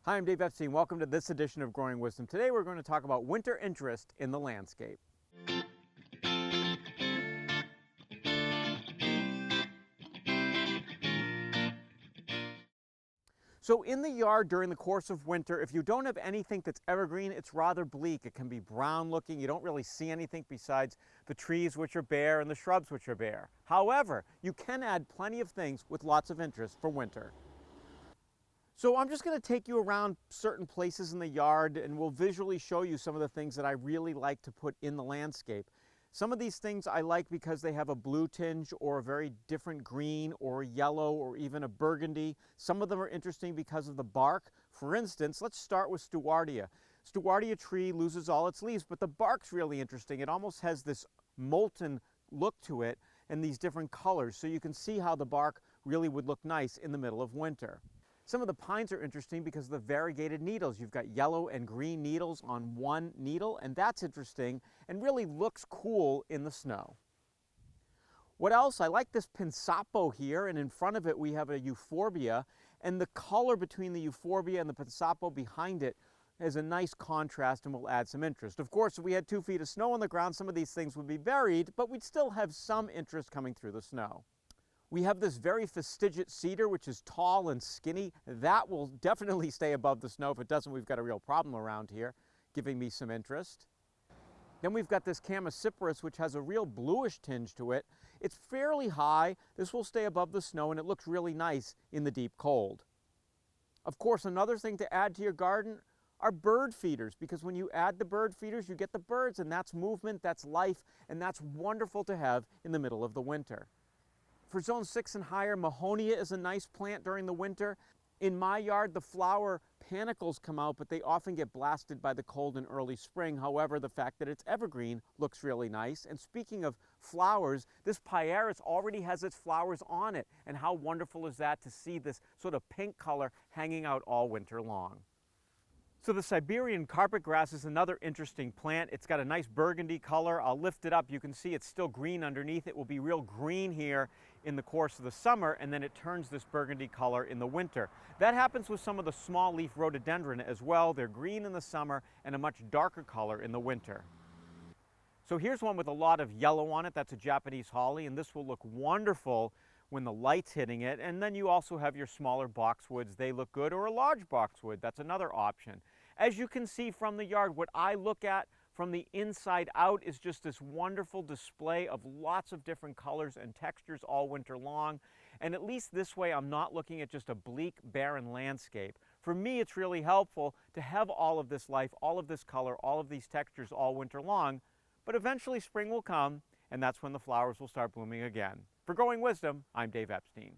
Hi, I'm Dave Epstein. Welcome to this edition of Growing Wisdom. Today we're going to talk about winter interest in the landscape. So in the yard during the course of winter, if you don't have anything that's evergreen, it's rather bleak. It can be brown looking. You don't really see anything besides the trees which are bare and the shrubs which are bare. However, you can add plenty of things with lots of interest for winter. So I'm just going to take you around certain places in the yard and we'll visually show you some of the things that I really like to put in the landscape. Some of these things I like because they have a blue tinge or a very different green or yellow or even a burgundy. Some of them are interesting because of the bark. For instance, let's start with Stewardia. Stewardia tree loses all its leaves, but the bark's really interesting. It almost has this molten look to it and these different colors. So you can see how the bark really would look nice in the middle of winter. Some of the pines are interesting because of the variegated needles. You've got yellow and green needles on one needle, and that's interesting and really looks cool in the snow. What else? I like this Pinsapo here, and in front of it we have a euphorbia, and the color between the euphorbia and the Pinsapo behind it is a nice contrast and will add some interest. Of course, if we had 2 feet of snow on the ground, some of these things would be buried, but we'd still have some interest coming through the snow. We have this very fastigiate cedar, which is tall and skinny. That will definitely stay above the snow. If it doesn't, we've got a real problem around here, giving me some interest. Then we've got this Chamaecyparis, which has a real bluish tinge to it. It's fairly high. This will stay above the snow, and it looks really nice in the deep cold. Of course, another thing to add to your garden are bird feeders, because when you add the bird feeders, you get the birds, and that's movement, that's life, and that's wonderful to have in the middle of the winter. For zone 6 and higher, Mahonia is a nice plant during the winter. In my yard, the flower panicles come out, but they often get blasted by the cold in early spring. However, the fact that it's evergreen looks really nice. And speaking of flowers, this Pieris already has its flowers on it. And how wonderful is that to see this sort of pink color hanging out all winter long. So the Siberian carpet grass is another interesting plant. It's got a nice burgundy color. I'll lift it up. You can see it's still green underneath. It will be real green here in the course of the summer, and then it turns this burgundy color in the winter. That happens with some of the small leaf rhododendron as well. They're green in the summer and a much darker color in the winter. So here's one with a lot of yellow on it. That's a Japanese holly, and this will look wonderful when the light's hitting it. And then you also have your smaller boxwoods. They look good, or a large boxwood. That's another option. As you can see from the yard, what I look at from the inside out is just this wonderful display of lots of different colors and textures all winter long. And at least this way, I'm not looking at just a bleak, barren landscape. For me, it's really helpful to have all of this life, all of this color, all of these textures all winter long. But eventually spring will come, and that's when the flowers will start blooming again. For Growing Wisdom, I'm Dave Epstein.